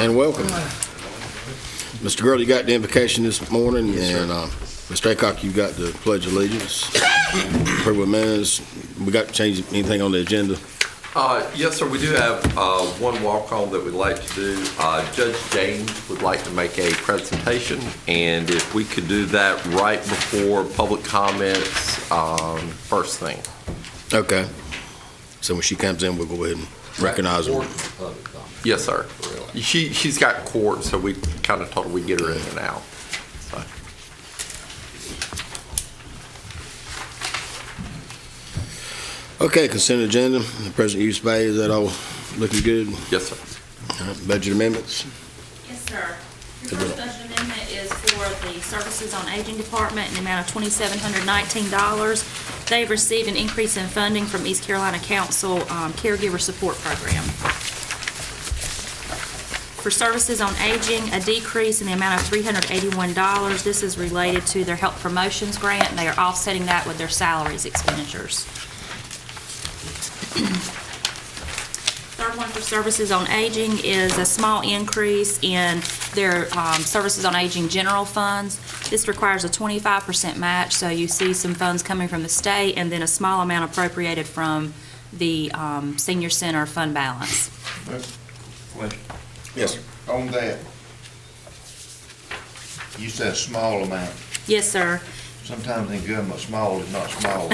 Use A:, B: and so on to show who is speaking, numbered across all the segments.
A: and welcome. Mr. Gurley, you got the invocation this morning, and Mr. Aycock, you got the Pledge of Allegiance. Approval of minutes. We got to change anything on the agenda?
B: Yes, sir. We do have one walk-on that we'd like to do. Judge James would like to make a presentation, and if we could do that right before public comments, first thing.
A: Okay. So when she comes in, we'll go ahead and recognize her.
B: Yes, sir. She's got court, so we kind of told her we'd get her in and out. So.
A: Okay, consent agenda. The present use pay, is that all looking good?
B: Yes, sir.
A: All right, budget amendments.
C: Yes, sir. Your first budget amendment is for the Services on Aging Department in the amount of $2,719. They've received an increase in funding from East Carolina Council Caregiver Support Program. For Services on Aging, a decrease in the amount of $381. This is related to their health promotions grant, and they are offsetting that with their salaries expenditures. Third one for Services on Aging is a small increase in their Services on Aging general funds. This requires a 25% match, so you see some funds coming from the state and then a small amount appropriated from the Senior Center fund balance.
A: Yes, sir.
D: On that, you said a small amount.
C: Yes, sir.
D: Sometimes in government, small is not small.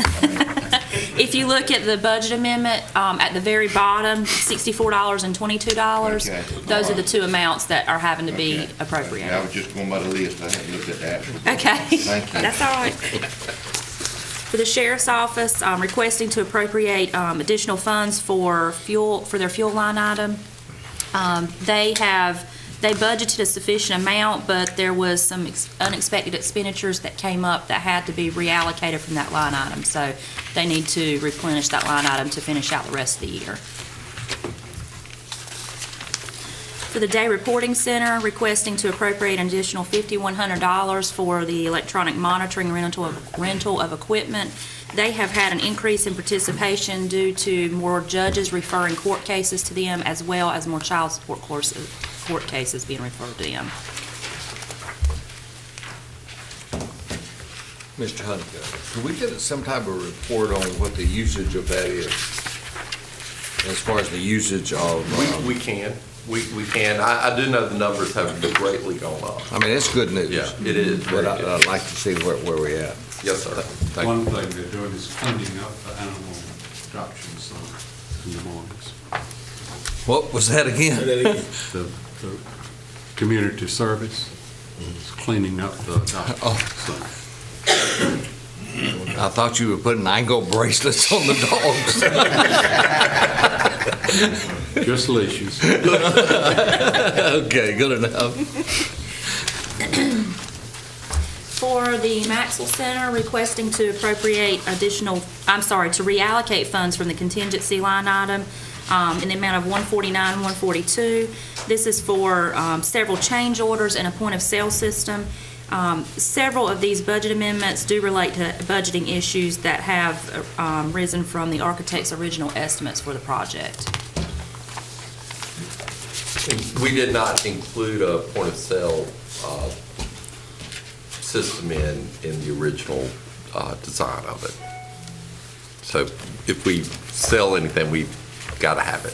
C: If you look at the budget amendment, at the very bottom, $64.22,
D: Okay.
C: those are the two amounts that are having to be appropriated.
D: I was just going by the list. I hadn't looked at the actual.
C: Okay.
D: Thank you.
C: That's all right. For the Sheriff's Office, requesting to appropriate additional funds for their fuel line item. They budgeted a sufficient amount, but there was some unexpected expenditures that came up that had to be reallocated from that line item. So they need to replenish that line item to finish out the rest of the year. For the Day Reporting Center, requesting to appropriate an additional $5,100 for the electronic monitoring rental of equipment. They have had an increase in participation due to more judges referring court cases to them, as well as more child support court cases being referred to them.
E: Mr. Honeycutt, could we get some type of report on what the usage of that is? As far as the usage of...
B: We can. We can. I do know the numbers have greatly gone up.
E: I mean, it's good news.
B: Yeah, it is.
E: But I'd like to see where we're at.
B: Yes, sir. Thank
F: One
B: you.
F: thing they're doing is cleaning up the animal adoptions in the mornings.
E: What was that again?
F: The community service is cleaning up the adoptions.
E: I thought you were putting angle bracelets on the dogs.
F: Just leashes.
E: Okay, good enough.
C: For the Maxwell Center, requesting to appropriate to reallocate funds from the contingency line item in the amount of $149,142. This is for several change orders and a point of sale system. Several of these budget amendments do relate to budgeting issues that have risen from the architect's original estimates for the project.
B: We did not include a point of sale system in the original design of it. So if we sell anything, we've got to have it.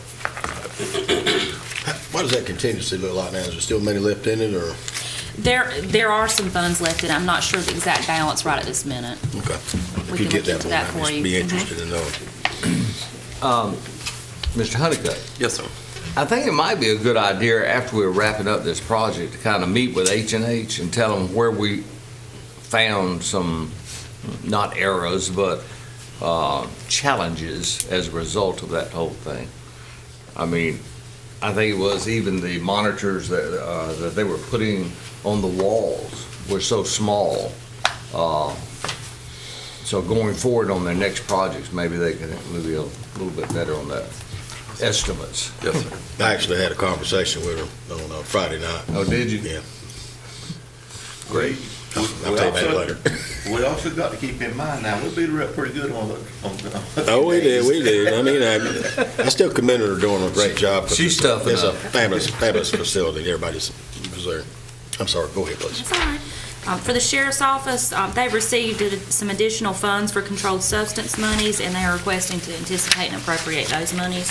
A: What does that contingency look like now? Is there still money left in it, or?
C: There are some funds left in it. I'm not sure the exact balance right at this minute.
A: Okay. If
C: We
A: you
C: can
A: get
C: look into that
A: one,
C: for
A: I'd
C: you.
A: just be interested in knowing.
E: Mr. Honeycutt,
B: Yes, sir.
E: I think it might be a good idea after we're wrapping up this project to kind of meet with H&H and tell them where we found some, not errors, but challenges as a result of that whole thing. I mean, I think it was even the monitors that they were putting on the walls were so small. So going forward on their next projects, maybe they can be a little bit better on that estimates.
B: Yes, sir.
A: I actually had a conversation with her on Friday night.
E: Oh, did you?
A: Yeah.
E: Great.
A: I'll tell you about it later.
D: We also got to keep in mind now, we beat her up pretty good on the.
A: Oh, we did. I mean, I still commend her for doing a great job. 'cause
E: She's tough
A: It's a
E: enough.
A: fabulous facility. Everybody's was there. I'm sorry, go ahead, please.
C: That's all right. For the sheriff's office, they've received some additional funds for controlled substance monies, and they are requesting to anticipate and appropriate those monies.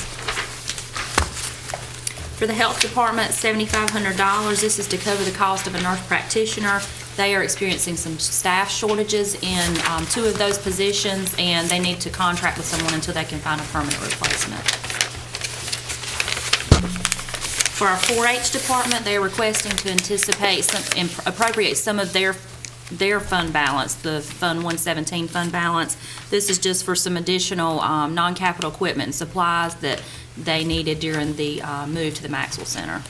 C: For the health department, $7,500. This is to cover the cost of a nurse practitioner. They are experiencing some staff shortages in 2 of those positions, and they need to contract with someone until they can find a permanent replacement. For our 4-H department, they are requesting to anticipate and appropriate some of their fund balance, the Fund 117 fund balance. This is just for some additional non-capital equipment and supplies that they needed during the move to the Maxwell Center.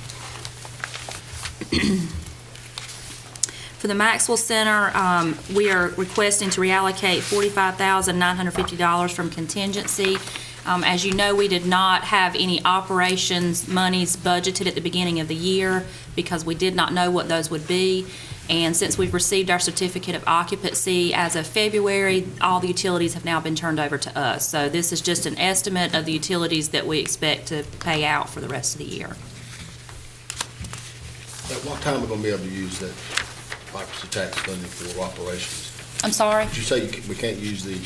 C: For the Maxwell Center, we are requesting to reallocate $45,950 from contingency. As you know, we did not have any operations monies budgeted at the beginning of the year because we did not know what those would be. And since we've received our certificate of occupancy as of February, all the utilities have now been turned over to us. So this is just an estimate of the utilities that we expect to pay out for the rest of the year.
A: At what time are we going to be able to use that occupancy tax funding for operations?
C: I'm sorry?
A: Did you say we can't use the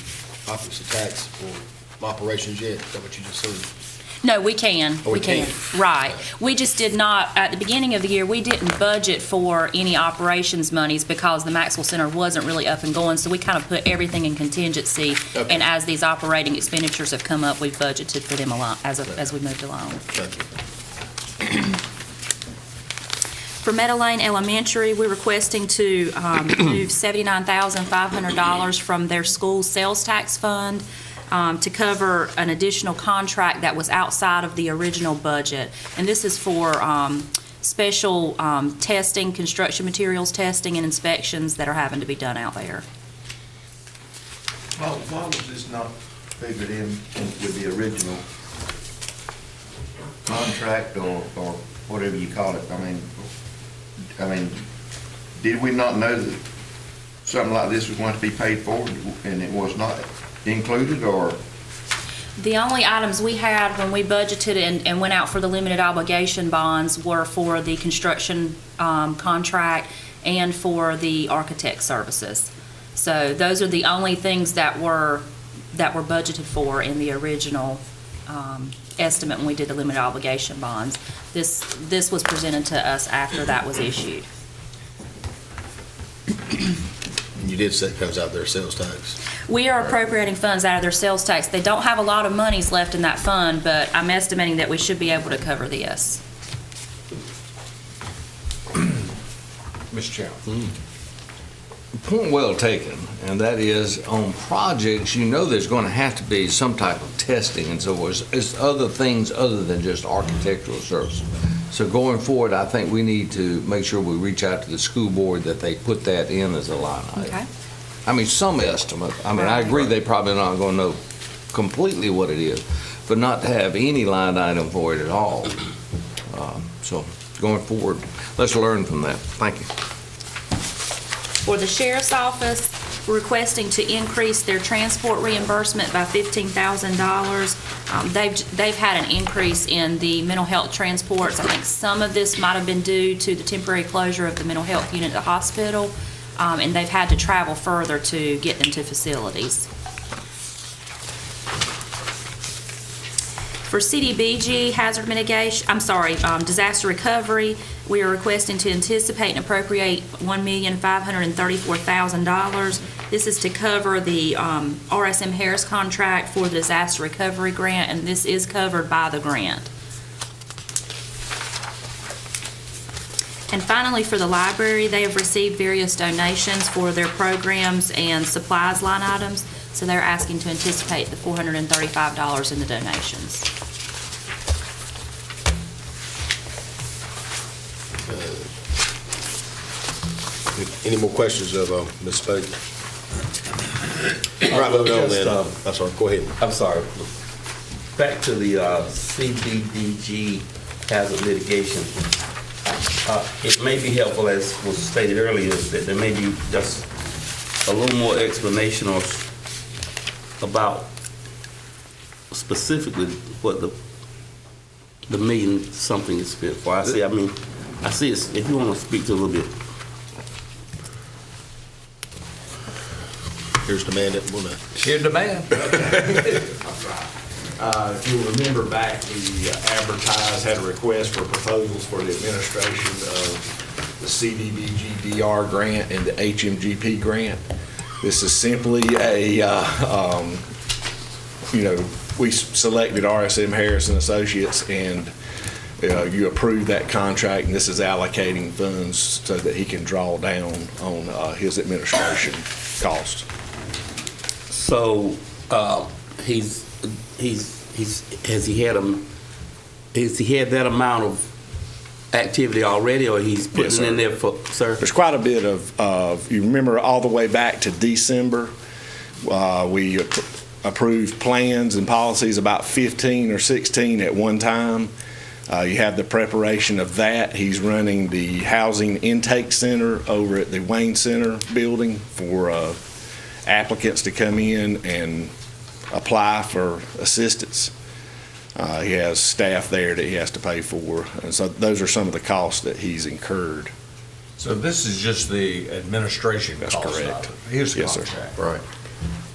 A: occupancy tax for operations yet? Is that what you just said?
C: No, we can.
A: Oh, we can.
C: Right. We just did not, at the beginning of the year, we didn't budget for any operations monies because the Maxwell Center wasn't really up and going, so we kind of put everything in contingency.
A: Okay.
C: And as these operating expenditures have come up, we've budgeted for them along, as we moved along.
A: Thank you.
C: For Meadow Lane Elementary, we're requesting to move $79,500 from their school sales tax fund to cover an additional contract that was outside of the original budget. And this is for special testing, construction materials testing and inspections that are having to be done out there.
D: Why was this not figured in with the original contract or whatever you call it? I mean, did we not know that something like this was going to be paid for and it was not included, or?
C: The only items we had when we budgeted and went out for the limited obligation bonds were for the construction contract and for the architect services. So those are the only things that were budgeted for in the original estimate when we did the limited obligation bonds. This was presented to us after that was issued.
A: You did say it comes out of their sales tax.
C: We are appropriating funds out of their sales tax. They don't have a lot of monies left in that fund, but I'm estimating that we should be able to cover this.
E: Mr. Chairman. Point well taken, and that is on projects, you know there's going to have to be some type of testing and so forth. It's other things other than just architectural services. So going forward, I think we need to make sure we reach out to the school board that they put that in as a line item.
C: Okay.
E: I mean, some estimate. I mean, I agree they probably not going to know completely what it is, but not to have any line item for it at all. So going forward, let's learn from that. Thank you.
C: For the sheriff's office, we're requesting to increase their transport reimbursement by $15,000. They've had an increase in the mental health transports. I think some of this might have been due to the temporary closure of the mental health unit at the hospital, and they've had to travel further to get them to facilities. For CDBG hazard mitigation, disaster recovery, we are requesting to anticipate and appropriate $1,534,000. This is to cover the RSM Harris contract for the disaster recovery grant, and this is covered by the grant. And finally, for the library, they have received various donations for their programs and supplies line items, so they're asking to anticipate the $435 in the donations.
A: Any more questions of Ms. Spade? All right, moving on then. I'm sorry, go ahead.
G: I'm sorry. Back to the CDBG hazard mitigation. It may be helpful, as was stated earlier, that there may be just a little more explanation or about specifically what the million something is spent for. I see it's, if you want to speak to a little bit.
A: Here's the man that will know.
E: Here's the man.
H: If you'll remember back, we advertised, had a request for proposals for the administration of the CDBG-DR grant and the HMGP grant. This is simply we selected RSM Harris and Associates, and you approved that contract, and this is allocating funds so that he can draw down on his administration costs.
G: So, has he had that amount of activity already, or he's putting
H: Yes,
G: it in
H: sir.
G: there for, sir?
H: There's quite a bit of you remember all the way back to December, we approved plans and policies, about 15 or 16 at one time. You have the preparation of that. He's running the housing intake center over at the Wayne Center building for applicants to come in and apply for assistance. He has staff there that he has to pay for, and so those are some of the costs that he's incurred.
E: So this is just the administration
H: That's
E: cost
H: correct.
E: of it. Here's the
H: Yes, sir.
E: contract.
B: Right.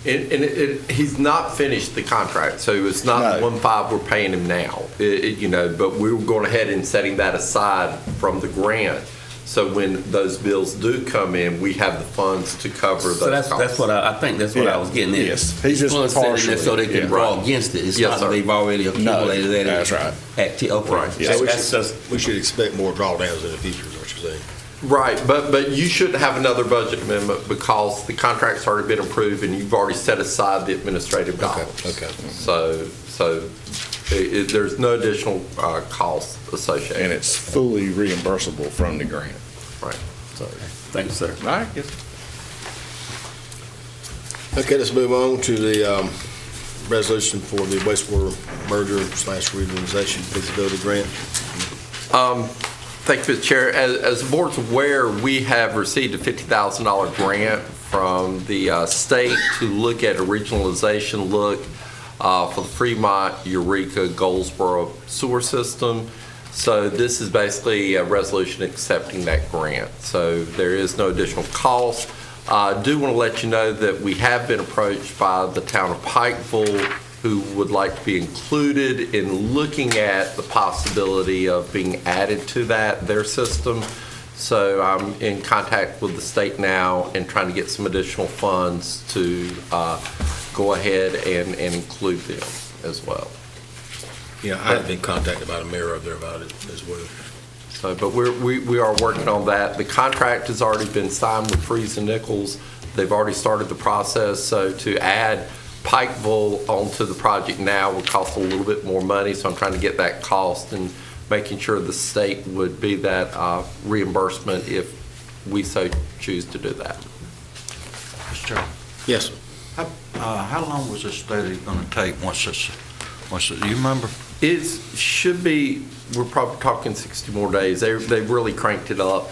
B: And he's not finished the contract, so it's not
H: No.
B: the 1.5 we're paying him now. But we were going ahead and setting that aside from the grant. So when those bills do come in, we have the funds to cover those
G: So that's
B: costs.
G: what I think that's what I was getting at.
H: Yes. He's just
G: Funds sitting there
H: partially,
G: so they can
H: yeah.
G: draw
B: Right.
G: against it. It's
B: Yes,
G: not
B: sir.
G: that they've already accumulated that.
H: that's right.
G: Okay.
B: Right.
H: Yes.
G: That's just,
A: We should expect more drawdowns in the future, is what you're saying.
B: Right, but you shouldn't have another budget amendment because the contract's already been approved and you've already set aside the administrative dollars.
A: Okay.
B: So there's no additional cost associated.
H: And it's fully reimbursable from the grant.
B: Right.
G: thank you, sir.
H: All right. Yes.
A: Okay, let's move on to the resolution for the wastewater merger/reorganization feasibility grant.
B: Thank you, Mr. Chair. As the board's aware, we have received a $50,000 grant from the state to look at a regionalization look for the Fremont, Eureka, Goldsboro sewer system. So this is basically a resolution accepting that grant. So there is no additional cost. I do want to let you know that we have been approached by the town of Pikeville, who would like to be included in looking at the possibility of being added to their system. So I'm in contact with the state now and trying to get some additional funds to go ahead and include them as well.
A: Yeah, I have been contacted by the mayor up there about it as well.
B: So, but we are working on that. The contract has already been signed with Freeze and Nichols. They've already started the process. So to add Pikeville onto the project now would cost a little bit more money. So I'm trying to get that cost and making sure the state would be that reimbursement if we so choose to do that.
I: Mr. Chairman,
A: Yes, sir.
I: how long was this study going to take once it, do you remember?
B: It should be, we're probably talking 60 more days. They've really cranked it up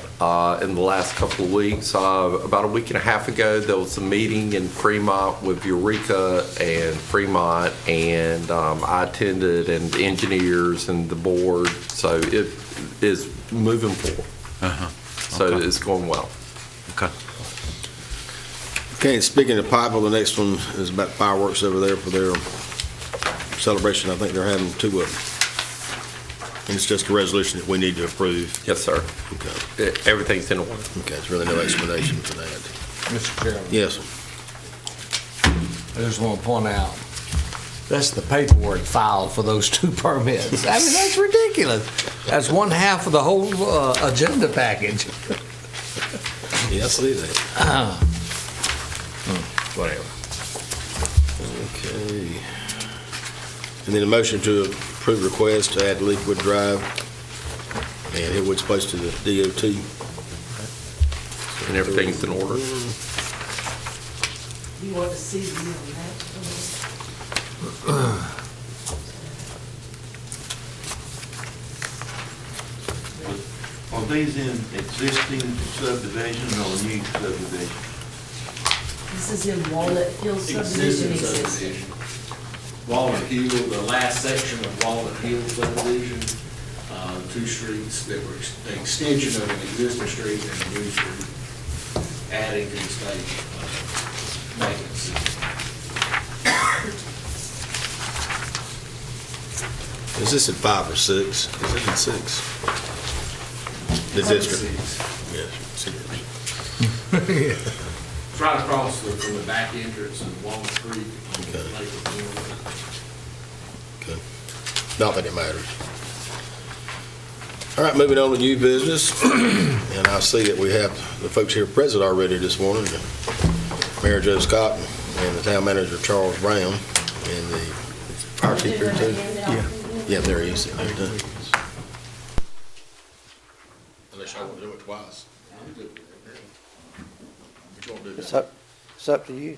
B: in the last couple of weeks. About a week and a half ago, there was a meeting in Fremont with Eureka and Fremont, and I attended, and the engineers and the board. So it is moving forward. So
I: Okay.
B: it's going well.
I: Okay.
A: Okay, and speaking of Pikeville, the next one is about fireworks over there for their celebration. I think they're having two of them. And it's just a resolution that we need to approve.
B: Yes, sir.
A: Okay,
B: Everything's in order.
A: okay, there's really no explanation for that.
E: Mr. Chairman,
A: Yes, sir.
E: I just want to point out, that's the paperwork filed for those two permits. I mean, that's ridiculous. That's one half of the whole agenda package.
A: Yeah, I see that.
E: Whatever.
A: Okay. And then a motion to approve request to add Leafwood Drive and Hillwood's Place to the DOT.
B: And everything's in order.
J: You want to see me on that?
G: On
K: Are these in existing subdivisions or new subdivisions?
J: This is in Walnut Hill subdivision.
E: Existing subdivision. Walnut Hill, the last section of Walnut Hill subdivision, two streets that were an extension of an existing street and a new street, adding to the state maintenance system.
A: Is this at 5 or 6? Is it at 6? The district? Yes, 6.
E: It's right across from the back entrance of Walnut Creek on
A: Okay.
E: Lake Hill.
A: Okay. Not that it matters. All right, moving on to new business. And I see that we have the folks here present already this morning. Mayor Joe Scott and the town manager Charles Brown and the fire chief here too. Yeah, there he is. Unless y'all want to do it twice. Which one do
L: It's
A: that?
L: up to you.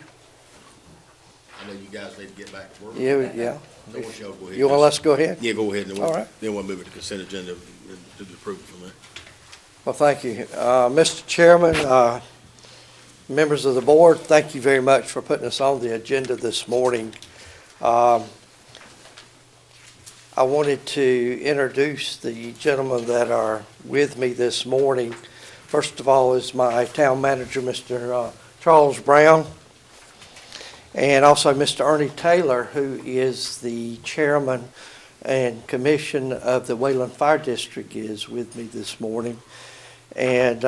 A: I know you guys need to get back to work.
L: Yeah.
A: So once y'all go ahead.
L: You want us to go ahead?
A: Yeah, go ahead. And
L: All right.
A: Then we'll move it to consent agenda and do the approval from there.
L: Well, thank you. Mr. Chairman, members of the board, thank you very much for putting us on the agenda this morning. I wanted to introduce the gentlemen that are with me this morning. First of all is my town manager, Mr. Charles Brown, and also Mr. Ernie Taylor, who is the chairman and commission of the Wayland Fire District, is with me this morning. And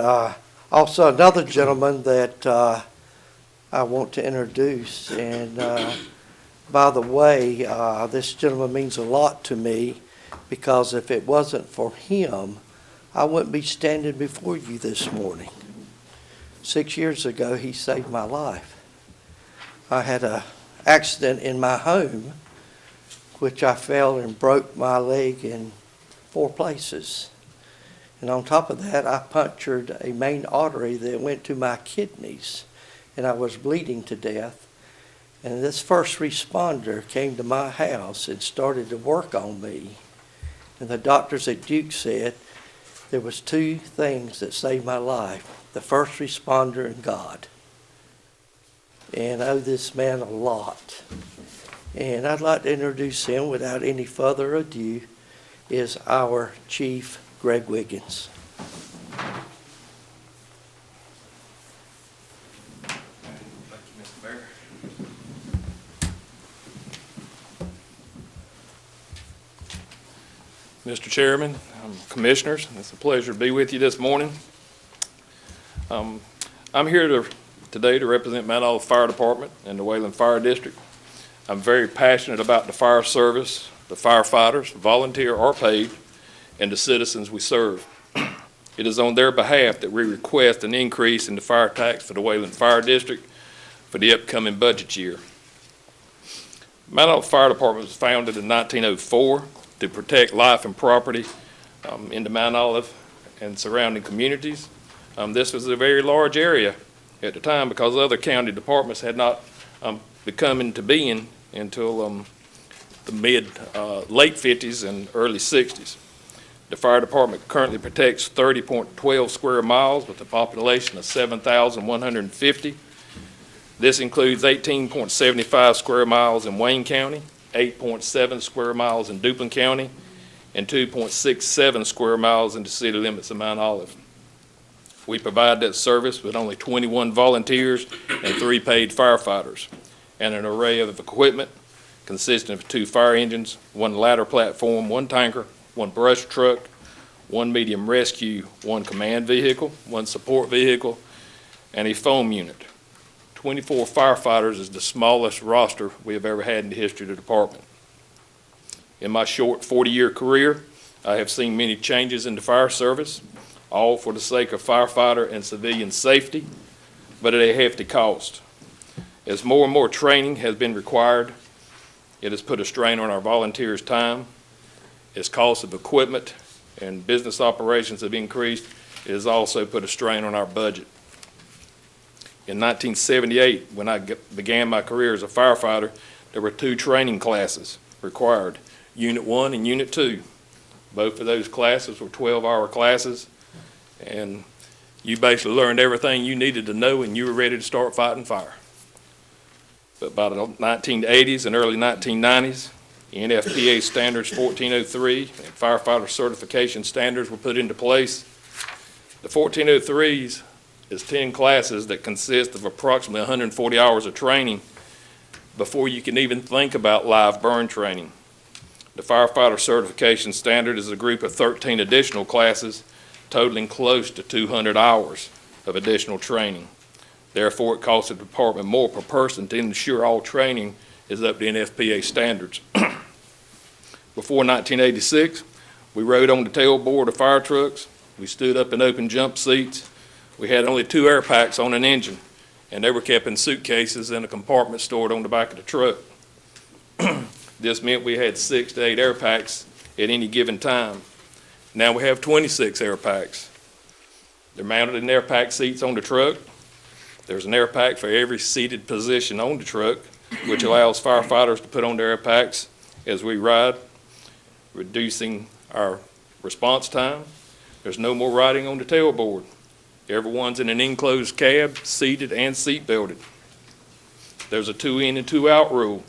L: also another gentleman that I want to introduce. And by the way, this gentleman means a lot to me, because if it wasn't for him, I wouldn't be standing before you this morning. 6 years ago, he saved my life. I had an accident in my home, which I fell and broke my leg in 4 places. And on top of that, I punctured a main artery that went to my kidneys, and I was bleeding to death. And this first responder came to my house and started to work on me. And the doctors at Duke said there was 2 things that saved my life: the first responder and God. And I owe this man a lot. And I'd like to introduce him without any further ado, is our Chief Greg Wiggins.
M: Mr. Chairman, Commissioners, it's a pleasure to be with you this morning. I'm here today to represent Mount Olive Fire Department and the Wayland Fire District. I'm very passionate about the fire service, the firefighters, volunteer or paid, and the citizens we serve. It is on their behalf that we request an increase in the fire tax for the Wayland Fire District for the upcoming budget year. Mount Olive Fire Department was founded in 1904 to protect life and property in the Mount Olive and surrounding communities. This was a very large area at the time because other county departments had not become into being until the late 50s and early 60s. The fire department currently protects 30.12 square miles with a population of 7,150. This includes 18.75 square miles in Wayne County, 8.7 square miles in Duplin County, and 2.67 square miles in the city limits of Mount Olive. We provide that service with only 21 volunteers and 3 paid firefighters, and an array of equipment consisting of 2 fire engines, 1 ladder platform, 1 tanker, 1 brush truck, 1 medium rescue, 1 command vehicle, 1 support vehicle, and a foam unit. 24 firefighters is the smallest roster we have ever had in the history of the department. In my short 40-year career, I have seen many changes in the fire service, all for the sake of firefighter and civilian safety, but at a hefty cost. As more and more training has been required, it has put a strain on our volunteers' time. As costs of equipment and business operations have increased, it has also put a strain on our budget. In 1978, when I began my career as a firefighter, there were 2 training classes required, Unit 1 and Unit 2. Both of those classes were 12-hour classes, And you basically learned everything you needed to know and you were ready to start fighting fire. But by the 1980s and early 1990s, the NFPA Standards 1403 and firefighter certification standards were put into place. The 1403s is 10 classes that consist of approximately 140 hours of training before you can even think about live burn training. The firefighter certification standard is a group of 13 additional classes totaling close to 200 hours of additional training. Therefore, it costs the department more per person to ensure all training is up to NFPA standards. Before 1986, we rode on the tailboard of fire trucks. We stood up in open jump seats. We had only 2 air packs on an engine, and they were kept in suitcases in a compartment stored on the back of the truck. This meant we had 6 to 8 air packs at any given time. Now we have 26 air packs. They're mounted in air pack seats on the truck. There's an air pack for every seated position on the truck, which allows firefighters to put on their air packs as we ride, reducing our response time. There's no more riding on the tailboard. Everyone's in an enclosed cab, seated and seat belted. There's a 2 in and 2 out rule,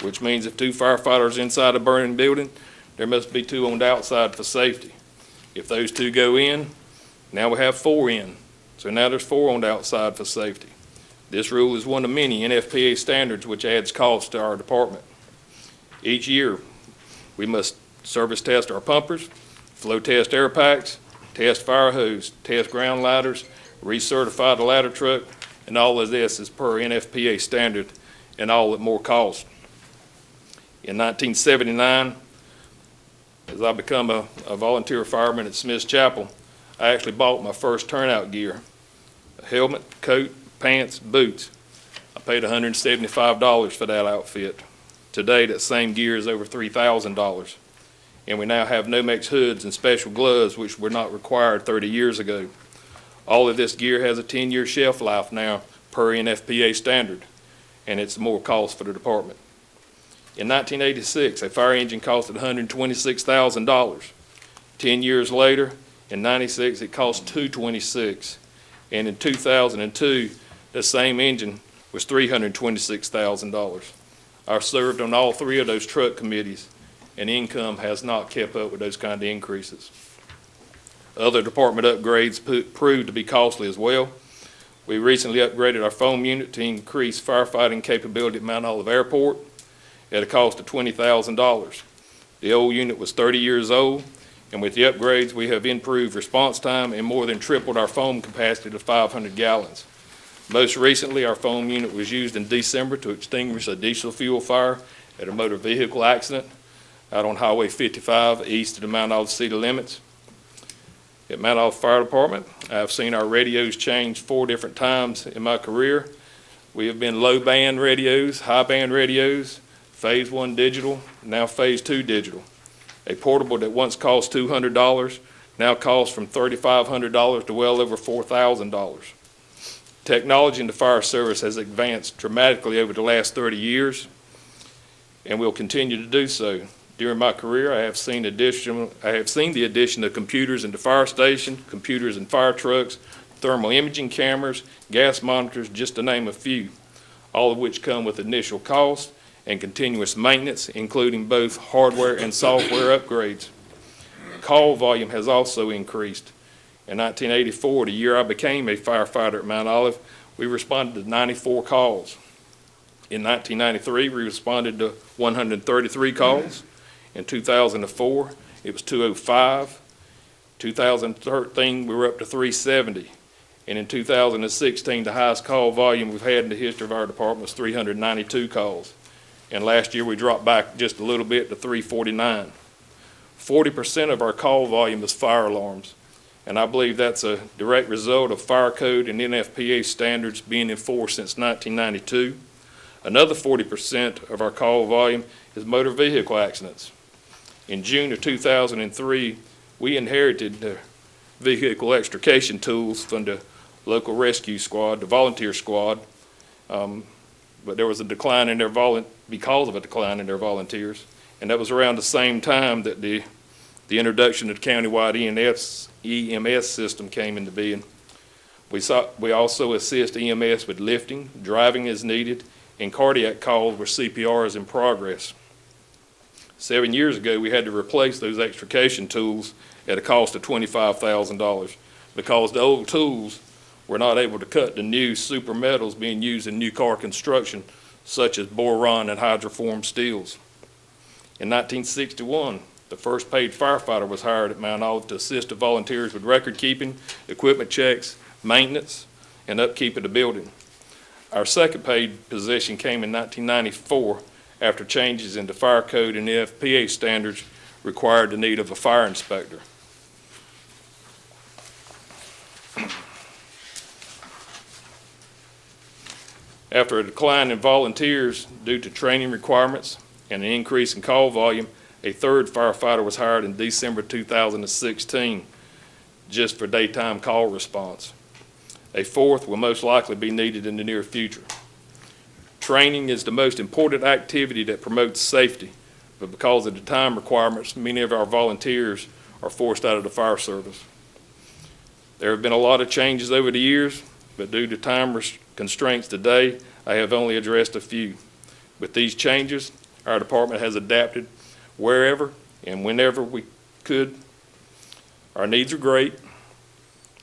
M: which means if 2 firefighters inside a burning building, there must be 2 on the outside for safety. If those 2 go in, now we have 4 in. So now there's 4 on the outside for safety. This rule is one of many NFPA standards which adds cost to our department. Each year, we must service test our pumpers, flow test air packs, test fire hose, test ground ladders, recertify the ladder truck, and all of this is per NFPA standard and all at more cost. In 1979, as I become a volunteer fireman at Smith's Chapel, I actually bought my first turnout gear, a helmet, coat, pants, boots. I paid $175 for that outfit. Today, that same gear is over $3,000. And we now have Nomex hoods and special gloves, which were not required 30 years ago. All of this gear has a 10-year shelf life now per NFPA standard, and it's more cost for the department. In 1986, a fire engine costed $126,000. 10 years later, in 96, it cost $226,000. And in 2002, the same engine was $326,000. I served on all 3 of those truck committees, and income has not kept up with those kind of increases. Other department upgrades proved to be costly as well. We recently upgraded our foam unit to increase firefighting capability at Mount Olive Airport at a cost of $20,000. The old unit was 30 years old, and with the upgrades, we have improved response time and more than tripled our foam capacity to 500 gallons. Most recently, our foam unit was used in December to extinguish a diesel fuel fire at a motor vehicle accident out on Highway 55 east of the Mount Olive city limits. At Mount Olive Fire Department, I've seen our radios change 4 different times in my career. We have been low band radios, high band radios, phase 1 digital, now phase 2 digital. A portable that once cost $200 now costs from $3,500 to well over $4,000. Technology in the fire service has advanced dramatically over the last 30 years and will continue to do so. During my career, I have seen the addition of computers in the fire station, computers in fire trucks, thermal imaging cameras, gas monitors, just to name a few, all of which come with initial cost and continuous maintenance, including both hardware and software upgrades. Call volume has also increased. In 1984, the year I became a firefighter at Mount Olive, we responded to 94 calls. In 1993, we responded to 133 calls. In 2004, it was 205. 2013, we were up to 370. And in 2016, the highest call volume we've had in the history of our department was 392 calls. And last year, we dropped back just a little bit to 349. 40% of our call volume is fire alarms. And I believe that's a direct result of fire code and NFPA standards being enforced since 1992. Another 40% of our call volume is motor vehicle accidents. In June of 2003, we inherited the vehicle extrication tools from the local rescue squad, the volunteer squad, but there was a decline in their because of a decline in their volunteers. And that was around the same time that the the introduction of the countywide EMS system came into being. We also assist EMS with lifting, driving as needed, and cardiac calls where CPR is in progress. 7 years ago, we had to replace those extrication tools at a cost of $25,000 because the old tools were not able to cut the new super metals being used in new car construction, such as boron and hydroformed steels. In 1961, the first paid firefighter was hired at Mount Olive to assist the volunteers with record keeping, equipment checks, maintenance, and upkeep of the building. Our second paid position came in 1994 after changes in the fire code and the FPA standards required the need of a fire inspector. After a decline in volunteers due to training requirements and an increase in call volume, a third firefighter was hired in December 2016 just for daytime call response. A fourth will most likely be needed in the near future. Training is the most important activity that promotes safety, but because of the time requirements, many of our volunteers are forced out of the fire service. There have been a lot of changes over the years, but due to time constraints today, I have only addressed a few. With these changes, our department has adapted wherever and whenever we could. Our needs are great.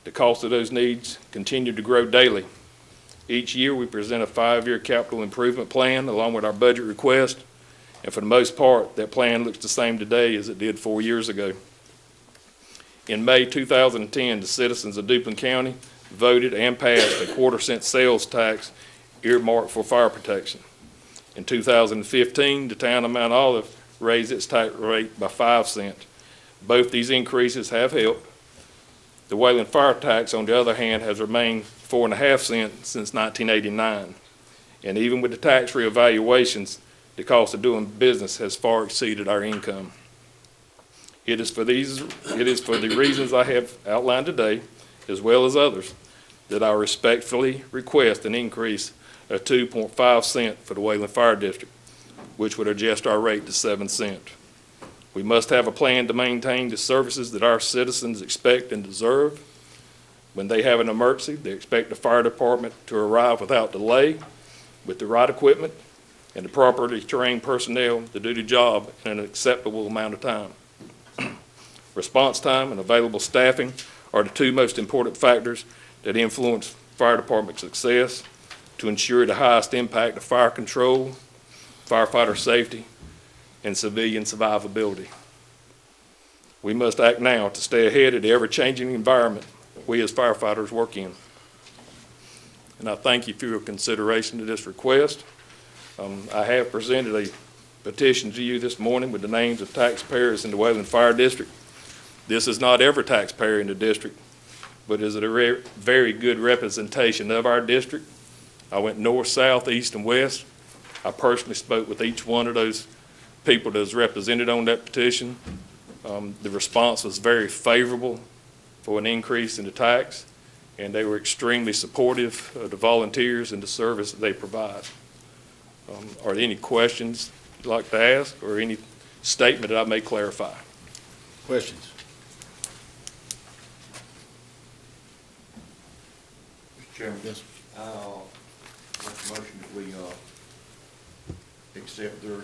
M: The cost of those needs continue to grow daily. Each year, we present a 5-year capital improvement plan along with our budget request, and for the most part, that plan looks the same today as it did 4 years ago. In May 2010, the citizens of Duplin County voted and passed a 1/4-cent sales tax earmarked for fire protection. In 2015, the town of Mount Olive raised its tax rate by 5 cents. Both these increases have helped. The Wayland fire tax, on the other hand, has remained 4.5 cents since 1989. And even with the tax reevaluations, the cost of doing business has far exceeded our income. It is for the reasons I have outlined today, as well as others, that I respectfully request an increase of 2.5 cents for the Wayland Fire District, which would adjust our rate to 7 cents. We must have a plan to maintain the services that our citizens expect and deserve. When they have an emergency, they expect the fire department to arrive without delay, with the right equipment and the properly trained personnel to do the job in an acceptable amount of time. Response time and available staffing are the two most important factors that influence fire department success to ensure the highest impact of fire control, firefighter safety, and civilian survivability. We must act now to stay ahead of the ever-changing environment we as firefighters work in. And I thank you for your consideration of this request. I have presented a petition to you this morning with the names of taxpayers in the Wayland Fire District. This is not every taxpayer in the district, but is a very good representation of our district. I went north, south, east, and west. I personally spoke with each one of those people that was represented on that petition. The response was very favorable for an increase in the tax, and they were extremely supportive of the volunteers and the service that they provide. Are there any questions you'd like to ask, or any statement that I may clarify?
A: Questions?
D: Mr. Chairman.
A: Yes.
D: Make a motion that we accept their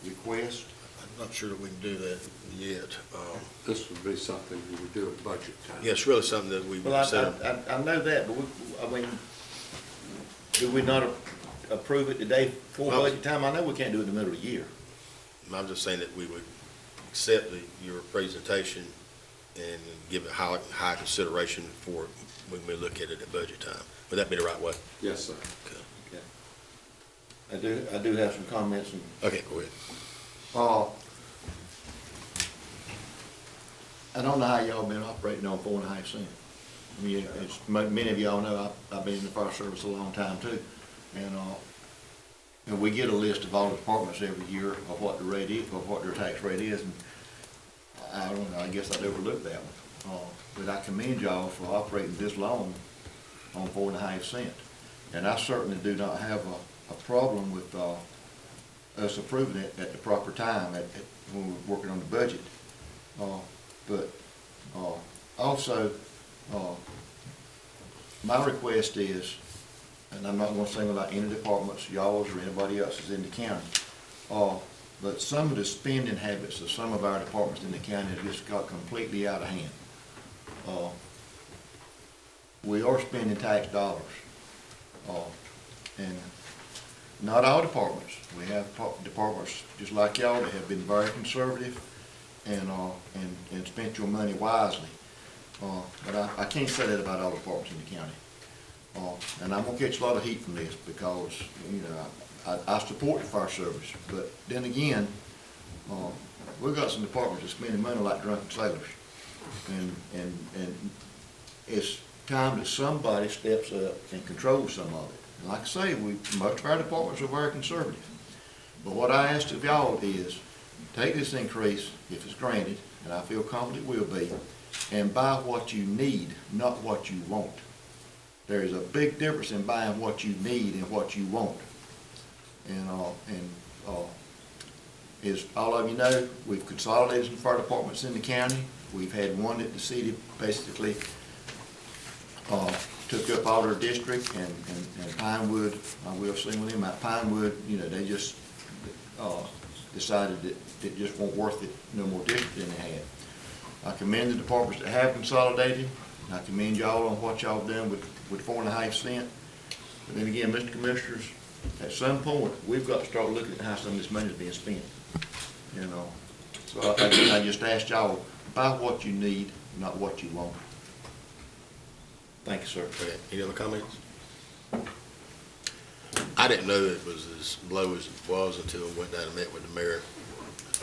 D: request.
A: I'm not sure that we can do that yet.
F: This would be something we would do at budget time.
A: Yeah, it's really something that we would
K: Well,
A: consider.
K: I know that, but do we not approve it today for
A: No.
K: budget time? I know we can't do it in the middle of the year.
A: I'm just saying that we would accept your presentation and give it high consideration for when we look at it at budget time. Would that be the right way?
F: Yes, sir.
K: I do have some comments.
A: Okay, go ahead.
K: I don't know how y'all been operating on 4.5 cents. I mean, many of y'all know I've been in the fire service a long time too. And we get a list of all the departments every year of what the rate is, of what their tax rate is. And I don't know, I guess I'd overlooked that one. But I commend y'all for operating this long on 4.5 cents. And I certainly do not have a problem with us approving it at the proper time, when we were working on the budget. But also, my request is, and I'm not gonna single out any departments, y'all's or anybody else's in the county, but some of the spending habits of some of our departments in the county have just got completely out of hand. We are spending tax dollars, and not all departments. We have departments just like y'all that have been very conservative and spent your money wisely. But I can't say that about all departments in the county. And I'm gonna catch a lot of heat from this because, you know, I support the fire service, but then again, we've got some departments that spending money like drunken sailors. And it's time that somebody steps up and controls some of it. And like I say, most of our departments are very conservative. But what I ask of y'all is, take this increase, if it's granted, and I feel confident it will be, and buy what you need, not what you want. There is a big difference in buying what you need and what you want. And as all of you know, we've consolidated some fire departments in the county. We've had one that the city basically took up all their district, and Pinewood, I will single them out, Pinewood, you know, they just decided that it just won't worth it, no more district than they had. I commend the departments that have consolidated. I commend y'all on what y'all have done with 4.5 cents. But then again, Mr. Commissioners, at some point, we've got to start looking at how some of this money is being spent. You know, so I just asked y'all, buy what you need, not what you want. Thank you, sir.
A: Okay, any other comments? I didn't know it was as low as it was until I went down and met with the mayor,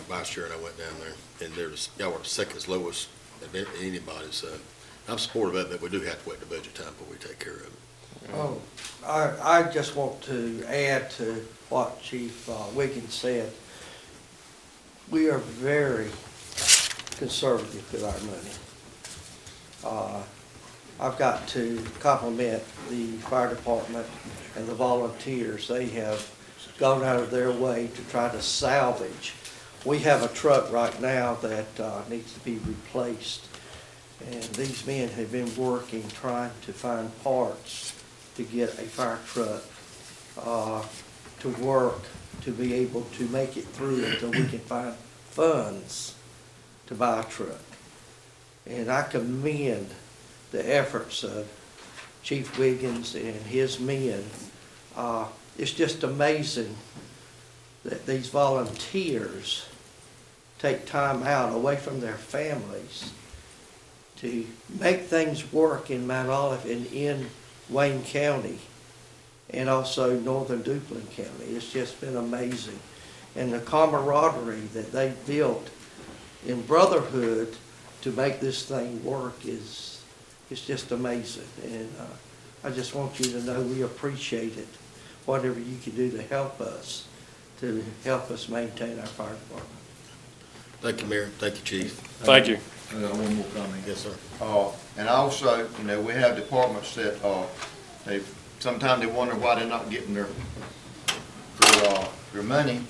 A: vice chair, and I went down there, and y'all were the second lowest of anybody, so I'm supportive of it, but we do have to wait the budget time before we take care of it.
L: Oh, I just want to add to what Chief Wiggins said. We are very conservative with our money. I've got to compliment the fire department and the volunteers. They have gone out of their way to try to salvage. We have a truck right now that needs to be replaced. And these men have been working, trying to find parts to get a fire truck to work, to be able to make it through until we can find funds to buy a truck. And I commend the efforts of Chief Wiggins and his men. It's just amazing that these volunteers take time out away from their families to make things work in Mount Olive and in Wayne County and also northern Duplin County. It's just been amazing. And the camaraderie that they built in brotherhood to make this thing work is just amazing. And I just want you to know we appreciate it, whatever you can do to help us maintain our fire department.
A: Thank you, Mayor. Thank you, Chief.
M: Thank you.
K: I got one more comment.
A: Yes, sir.
K: And also, you know, we have departments that, sometimes they wonder why they're not getting their money,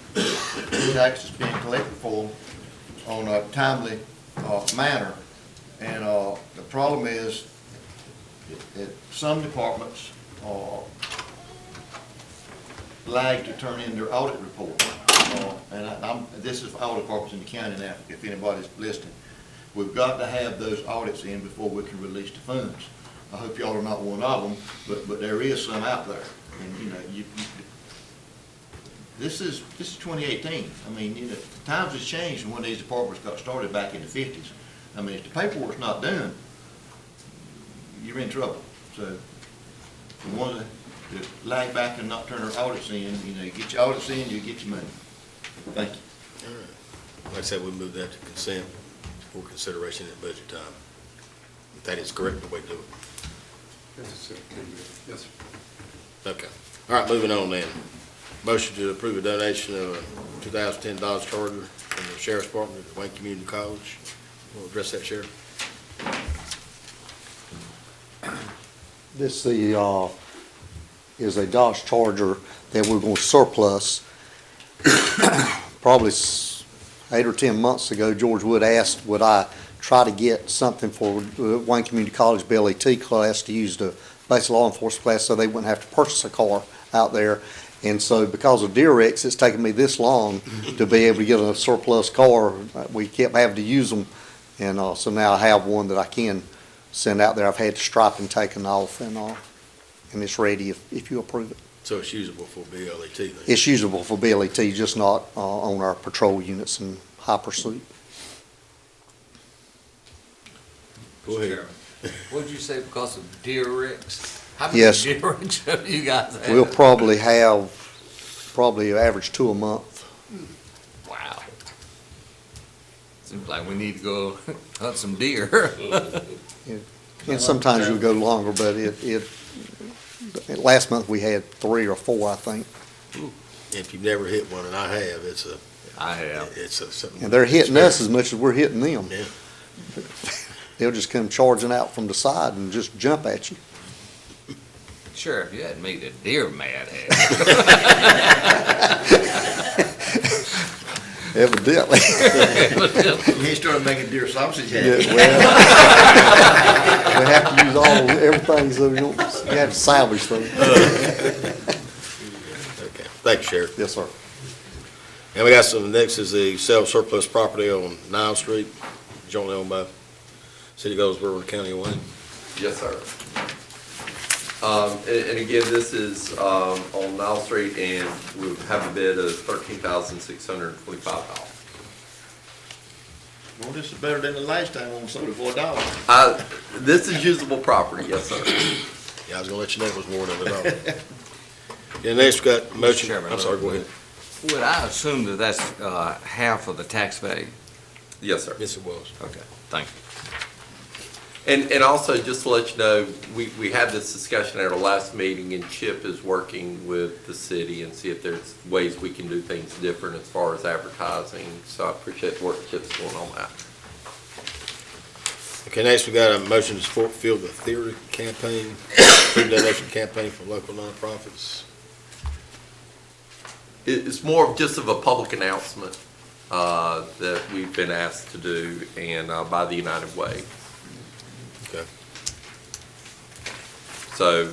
K: taxes being collected for them on a timely, manner. And, the problem is that some departments, lag to turn in their audit report. And this is for all departments in the county now, if anybody's listening. We've got to have those audits in before we can release the funds. I hope y'all are not one of them, but there is some out there. And, you know, this is 2018. I mean, you know, times has changed from when these departments got started back in the 50s. I mean, if the paperwork's not done, you're in trouble. So, the ones that lag back and not turn their audits in, you know, you get your audits in, you get your money. Thank you.
A: All right. Like I said, we'll move that to consent for consideration at budget time. If that is correct, the way to do it.
F: Yes, sir.
A: Okay. All right, moving on then. Motion to approve a donation of a 2010 Dodge Charger from the Sheriff's Department to Wayne Community College. We'll address that, Sheriff.
N: This is a Dodge Charger that we're going to surplus probably 8 or 10 months ago, George Wood asked, would I try to get something for Wayne Community College BLET class to use the basic law enforcement class so they wouldn't have to purchase a car out there. And so because of deer wrecks, it's taken me this long to be able to get a surplus car. We kept having to use them, and so now I have one that I can send out there. I've had the striping taken off, and it's ready if you approve it.
A: So it's usable for BLET then?
N: It's usable for BLET, just not on our patrol units in high pursuit.
A: Go ahead.
E: What did you say, because of deer wrecks? How many
N: Yes.
E: deer wrecks have you guys had?
N: We'll probably average 2 a month.
E: Wow. Seems like we need to go hunt some deer.
N: And sometimes you'll go longer, but last month we had 3 or 4, I think.
A: If you've never hit one, and I have,
E: I have.
A: it's something.
N: And they're hitting us as much as we're hitting them.
A: Yeah.
N: They'll just come charging out from the side and just jump at you.
E: Sheriff, you hadn't made a deer mad, had
N: Evidently.
K: He started making deer sausage.
N: Yeah, well, we have to use everything, so you have to salvage things.
A: Okay, thank you, Sheriff.
N: Yes, sir.
A: And we got some, next is the sale surplus property on Nile Street, jointly owned by City of Goldsboro and County of Wayne.
B: Yes, sir. And again, this is on Nile Street, and we have a bid of $13,625.
K: Well, this is better than the last time when we sold it for $1.
B: This is usable property, yes, sir.
A: Yeah, I was gonna let you know it was more than $1. And next we got motion,
E: Chairman,
A: I'm sorry, go ahead.
E: Would I assume that that's half of the tax value?
B: Yes, sir.
A: Yes, it was.
E: Okay, thank you.
B: And also, just to let you know, we had this discussion at our last meeting, and Chip is working with the city and see if there's ways we can do things different as far as advertising. So I appreciate the work Chip's doing on that.
A: Okay, next we got a motion to support Field the Theory campaign, food donation campaign for local nonprofits.
B: It's more of just of a public announcement that we've been asked to do, and by the United Way.
A: Okay.
B: So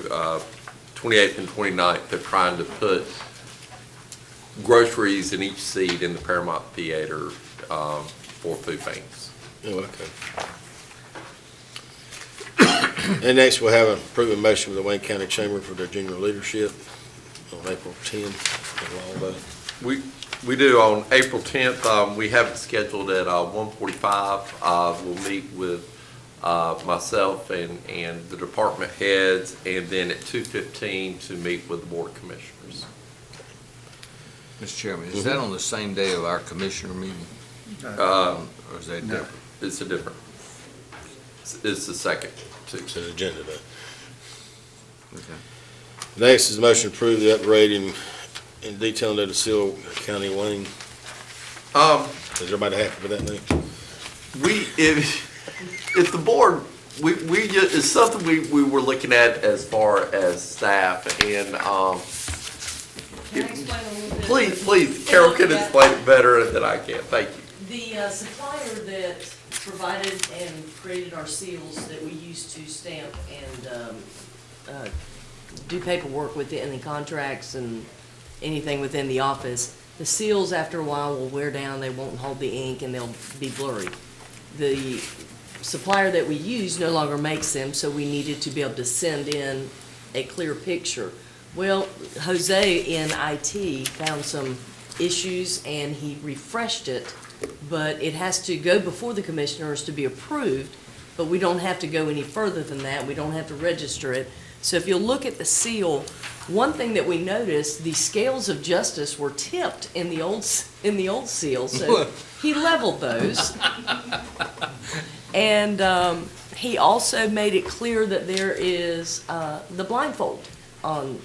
B: 28th and 29th, they're trying to put groceries in each seat in the Paramount Theater for food banks.
A: Oh, okay. And next we'll have an approving motion with the Wayne County Chamber for their junior leadership on April 10th.
B: We do on April 10th. We have it scheduled at 1:45. We'll meet with myself and the department heads, and then at 2:15 to meet with the Board of Commissioners.
E: Mr. Chairman, is that on the same day of our commissioner meeting? Or is that different?
B: It's a different, it's the second.
A: It's an agenda day.
E: Okay.
A: Next is the motion to approve the upgrading and detailing of the Seal County Wayne. Is everybody happy with that name?
B: If the board, it's something we were looking at as far as staff, and please, Carol can explain it better than I can. Thank you.
J: The supplier that provided and created our seals that we use to stamp and do paperwork within the contracts and anything within the office, the seals after a while will wear down, they won't hold the ink, and they'll be blurry. The supplier that we use no longer makes them, so we needed to be able to send in a clear picture. Well, Jose in IT found some issues and he refreshed it, but it has to go before the commissioners to be approved, but we don't have to go any further than that. We don't have to register it. So if you'll look at the seal, one thing that we noticed, the scales of justice were tipped in the old seal, so he leveled those. And he also made it clear that there is the blindfold on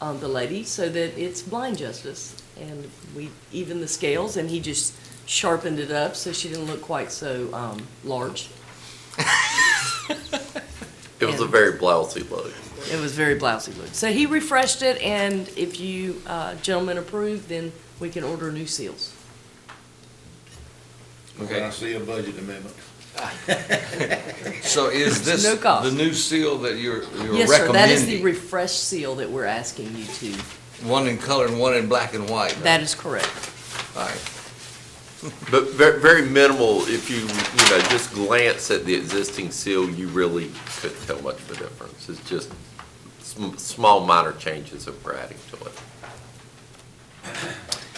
J: the lady, so that it's blind justice. And we even the scales, and he just sharpened it up so she didn't look quite so large.
B: It was a very blousy look.
J: It was very blousy look. So he refreshed it, and if you gentlemen approve, then we can order new seals.
K: When I see a budget amendment.
E: So is this
J: No cost.
E: the new seal that you're recommending?
J: Yes, sir, that is the refreshed seal that we're asking you to.
E: One in color and one in black and white?
J: That is correct.
E: All right.
B: But very, very minimal, if you just glance at the existing seal, you really couldn't tell much of a difference. It's just small minor changes that we're adding to it.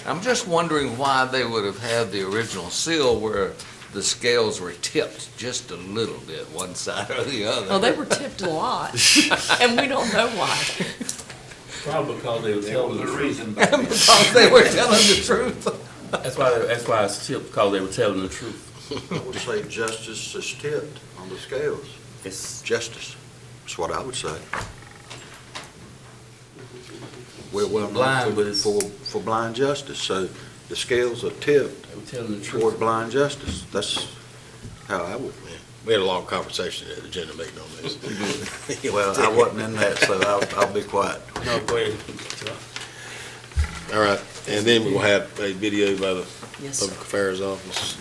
E: I'm just wondering why they would have had the original seal where the scales were tipped just a little bit, one side or the other.
J: Well, they were tipped a lot, and we don't know why.
G: Probably because they were telling the truth.
E: Because they were telling the truth.
G: That's why it's tipped, because they were telling the truth.
I: I would say justice is tipped on the scales.
G: It's
I: Justice, that's what I would say. We're well
G: blind, but
I: known
G: it's-
I: for blind justice, so the scales are tipped
G: they were telling the
I: toward
G: truth.
I: blind justice. That's how I would.
A: We had a long conversation at the agenda meeting on this.
I: Well, I wasn't in that, so I'll be quiet.
G: No, go ahead.
A: All right, and then we'll have a video by the
J: Yes, sir.
A: Public Affairs Office.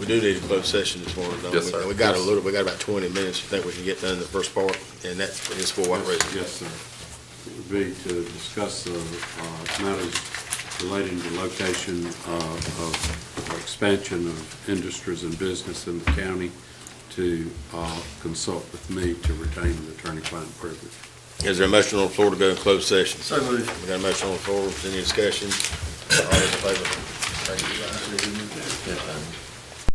A: We do need a closed session this morning, don't we?
B: Yes, sir.
A: We got we got about 20 minutes. You think we can get done the first part? And that is for what reason?
F: Yes, sir. It would be to discuss matters relating to location of expansion of industries and business in the county, to consult with me to retain the attorney-client privilege.
A: Is there a motion on the floor to go in closed session?
K: So moved.
A: We got a motion on the floor. Is there any discussion? All those in favor? Thank you.